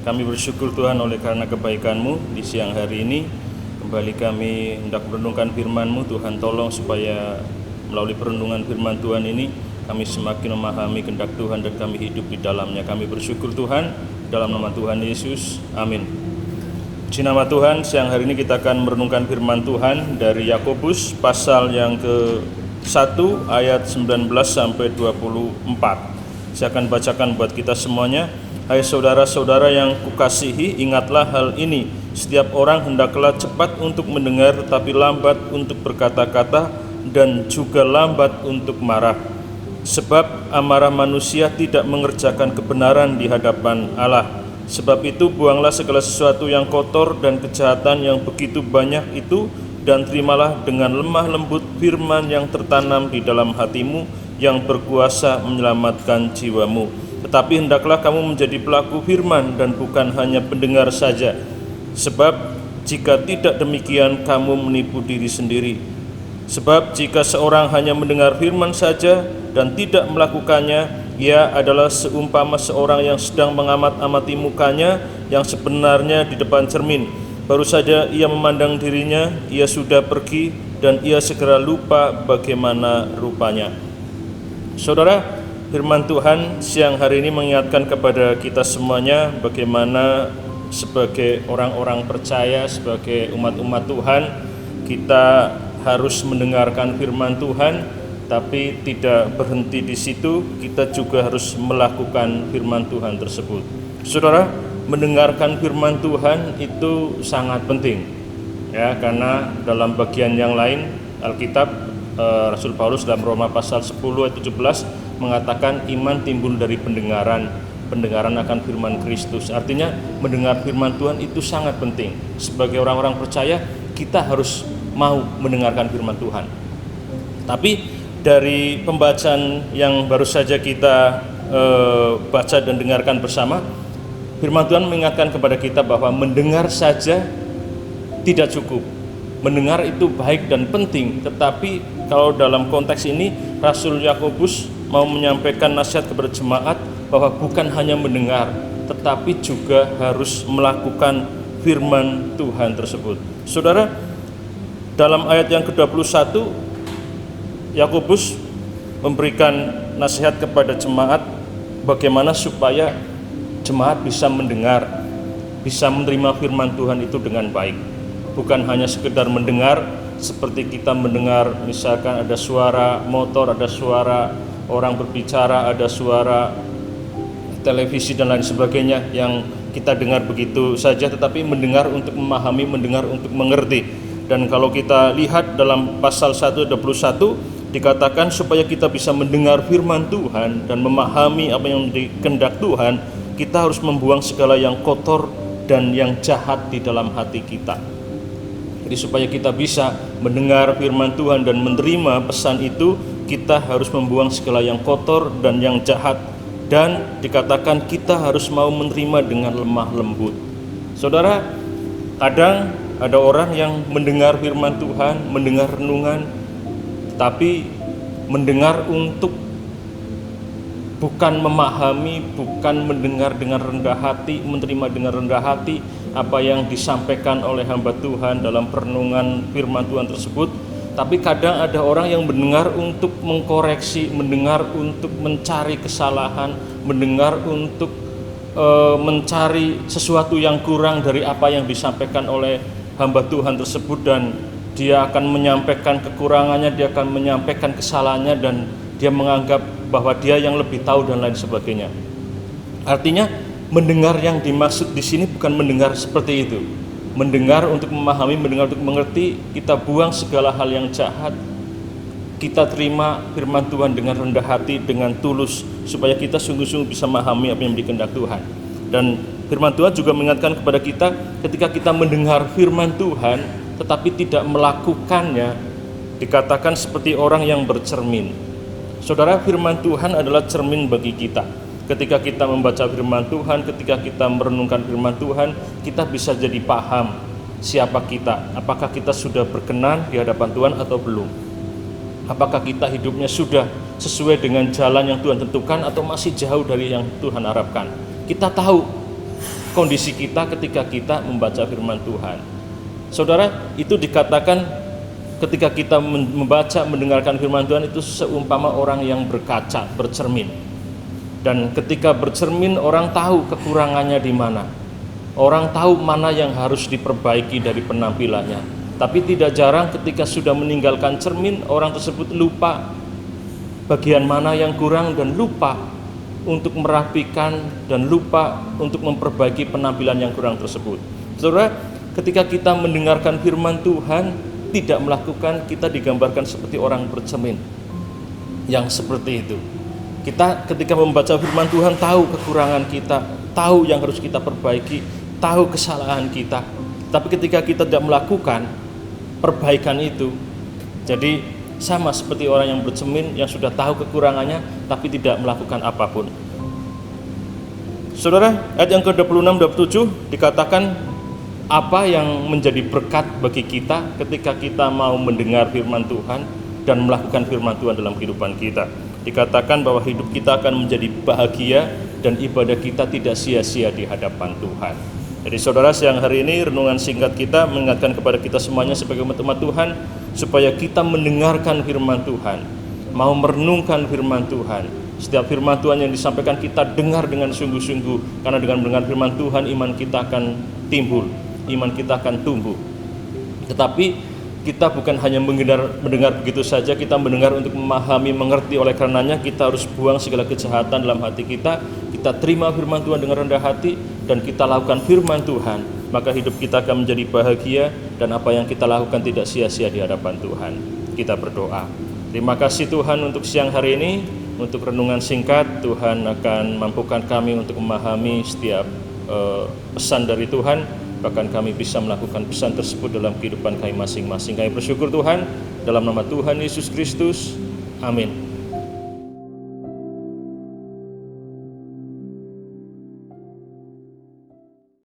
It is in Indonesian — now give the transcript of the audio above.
Kami bersyukur Tuhan oleh karena kebaikan-Mu di siang hari ini. Kembali kami hendak merenungkan firman-Mu. Tuhan tolong supaya melalui perenungan firman Tuhan ini kami semakin memahami kehendak Tuhan dan kami hidup di dalamnya. Kami bersyukur Tuhan dalam nama Tuhan Yesus. Amin. Puji nama Tuhan, siang hari ini kita akan merenungkan firman Tuhan dari Yakobus pasal yang ke-1 ayat 19 sampai 24. Saya akan bacakan buat kita semuanya. Hai saudara-saudara yang kukasihi, ingatlah hal ini. Setiap orang hendaklah cepat untuk mendengar, tetapi lambat untuk berkata-kata, dan juga lambat untuk marah. Sebab amarah manusia tidak mengerjakan kebenaran di hadapan Allah. Sebab itu buanglah segala sesuatu yang kotor dan kejahatan yang begitu banyak itu, dan terimalah dengan lemah lembut firman yang tertanam di dalam hatimu, yang berkuasa menyelamatkan jiwamu. Tetapi hendaklah kamu menjadi pelaku firman dan bukan hanya pendengar saja. Sebab jika tidak demikian kamu menipu diri sendiri. Sebab jika seorang hanya mendengar firman saja dan tidak melakukannya, ia adalah seumpama seorang yang sedang mengamat-amati mukanya yang sebenarnya di depan cermin. Baru saja ia memandang dirinya, ia sudah pergi dan ia segera lupa bagaimana rupanya. Saudara, firman Tuhan siang hari ini mengingatkan kepada kita semuanya bagaimana sebagai orang-orang percaya, sebagai umat-umat Tuhan, kita harus mendengarkan firman Tuhan, tapi tidak berhenti di situ, kita juga harus melakukan firman Tuhan tersebut. Saudara, mendengarkan firman Tuhan itu sangat penting, ya, karena dalam bagian yang lain Alkitab, Rasul Paulus dalam Roma pasal 10 ayat 17 mengatakan iman timbul dari pendengaran akan firman Kristus. Artinya mendengar firman Tuhan itu sangat penting. Sebagai orang-orang percaya, kita harus mau mendengarkan firman Tuhan. Tapi dari pembacaan yang baru saja kita baca dan dengarkan bersama, firman Tuhan mengingatkan kepada kita bahwa mendengar saja tidak cukup. Mendengar itu baik dan penting, tetapi kalau dalam konteks ini Rasul Yakobus mau menyampaikan nasihat kepada jemaat bahwa bukan hanya mendengar, tetapi juga harus melakukan firman Tuhan tersebut. Saudara, dalam ayat yang ke-21 Yakobus memberikan nasihat kepada jemaat bagaimana supaya jemaat bisa mendengar, bisa menerima firman Tuhan itu dengan baik. Bukan hanya sekedar mendengar seperti kita mendengar misalkan ada suara motor, ada suara orang berbicara, ada suara televisi dan lain sebagainya yang kita dengar begitu saja, tetapi mendengar untuk memahami, mendengar untuk mengerti. Dan kalau kita lihat dalam pasal 1:21 dikatakan supaya kita bisa mendengar firman Tuhan dan memahami apa yang dikehendak Tuhan, kita harus membuang segala yang kotor dan yang jahat di dalam hati kita. Jadi supaya kita bisa mendengar firman Tuhan dan menerima pesan itu, kita harus membuang segala yang kotor dan yang jahat. Dan dikatakan kita harus mau menerima dengan lemah lembut. Saudara, kadang ada orang yang mendengar firman Tuhan, mendengar renungan, tapi mendengar untuk bukan memahami, bukan mendengar dengan rendah hati, menerima dengan rendah hati apa yang disampaikan oleh hamba Tuhan dalam perenungan firman Tuhan tersebut. Tapi kadang ada orang yang mendengar untuk mengkoreksi, mendengar untuk mencari kesalahan, mendengar untuk mencari sesuatu yang kurang dari apa yang disampaikan oleh hamba Tuhan tersebut, dan dia akan menyampaikan kekurangannya, dia akan menyampaikan kesalahannya, dan dia menganggap bahwa dia yang lebih tahu dan lain sebagainya. Artinya mendengar yang dimaksud di sini bukan mendengar seperti itu. Mendengar untuk memahami, mendengar untuk mengerti, kita buang segala hal yang jahat. Kita terima firman Tuhan dengan rendah hati, dengan tulus, supaya kita sungguh-sungguh bisa memahami apa yang dikehendak Tuhan. Dan firman Tuhan juga mengingatkan kepada kita, ketika kita mendengar firman Tuhan tetapi tidak melakukannya, dikatakan seperti orang yang bercermin. Saudara, firman Tuhan adalah cermin bagi kita. Ketika kita membaca firman Tuhan, ketika kita merenungkan firman Tuhan, kita bisa jadi paham siapa kita. Apakah kita sudah berkenan di hadapan Tuhan atau belum? Apakah kita hidupnya sudah sesuai dengan jalan yang Tuhan tentukan atau masih jauh dari yang Tuhan harapkan? Kita tahu kondisi kita ketika kita membaca firman Tuhan. Saudara, itu dikatakan ketika kita membaca, mendengarkan firman Tuhan itu seumpama orang yang berkaca, bercermin. Dan ketika bercermin, orang tahu kekurangannya di mana. Orang tahu mana yang harus diperbaiki dari penampilannya. Tapi tidak jarang ketika sudah meninggalkan cermin, orang tersebut lupa bagian mana yang kurang dan lupa untuk merapikan dan lupa untuk memperbaiki penampilan yang kurang tersebut. Saudara, ketika kita mendengarkan firman Tuhan, tidak melakukan, kita digambarkan seperti orang bercermin yang seperti itu. Kita ketika membaca firman Tuhan tahu kekurangan kita, tahu yang harus kita perbaiki, tahu kesalahan kita. Tapi ketika kita tidak melakukan perbaikan itu, jadi sama seperti orang yang bercermin yang sudah tahu kekurangannya tapi tidak melakukan apapun. Saudara, ayat yang ke-26 27 dikatakan apa yang menjadi berkat bagi kita ketika kita mau mendengar firman Tuhan dan melakukan firman Tuhan dalam kehidupan kita. Dikatakan bahwa hidup kita akan menjadi bahagia dan ibadah kita tidak sia-sia di hadapan Tuhan. Jadi saudara, siang hari ini renungan singkat kita mengingatkan kepada kita semuanya sebagai umat Tuhan supaya kita mendengarkan firman Tuhan, mau merenungkan firman Tuhan. Setiap firman Tuhan yang disampaikan kita dengar dengan sungguh-sungguh, karena dengan mendengar firman Tuhan iman kita akan timbul, iman kita akan tumbuh. Tetapi kita bukan hanya mendengar begitu saja, kita mendengar untuk memahami, mengerti. Oleh karenanya kita harus buang segala kejahatan dalam hati kita. Kita terima firman Tuhan dengan rendah hati dan kita lakukan firman Tuhan, maka hidup kita akan menjadi bahagia dan apa yang kita lakukan tidak sia-sia di hadapan Tuhan. Kita berdoa. Terima kasih Tuhan untuk siang hari ini, untuk renungan singkat. Tuhan akan mampukan kami untuk memahami setiap pesan dari Tuhan, bahkan kami bisa melakukan pesan tersebut dalam kehidupan kami masing-masing. Kami bersyukur Tuhan, dalam nama Tuhan Yesus Kristus, amin.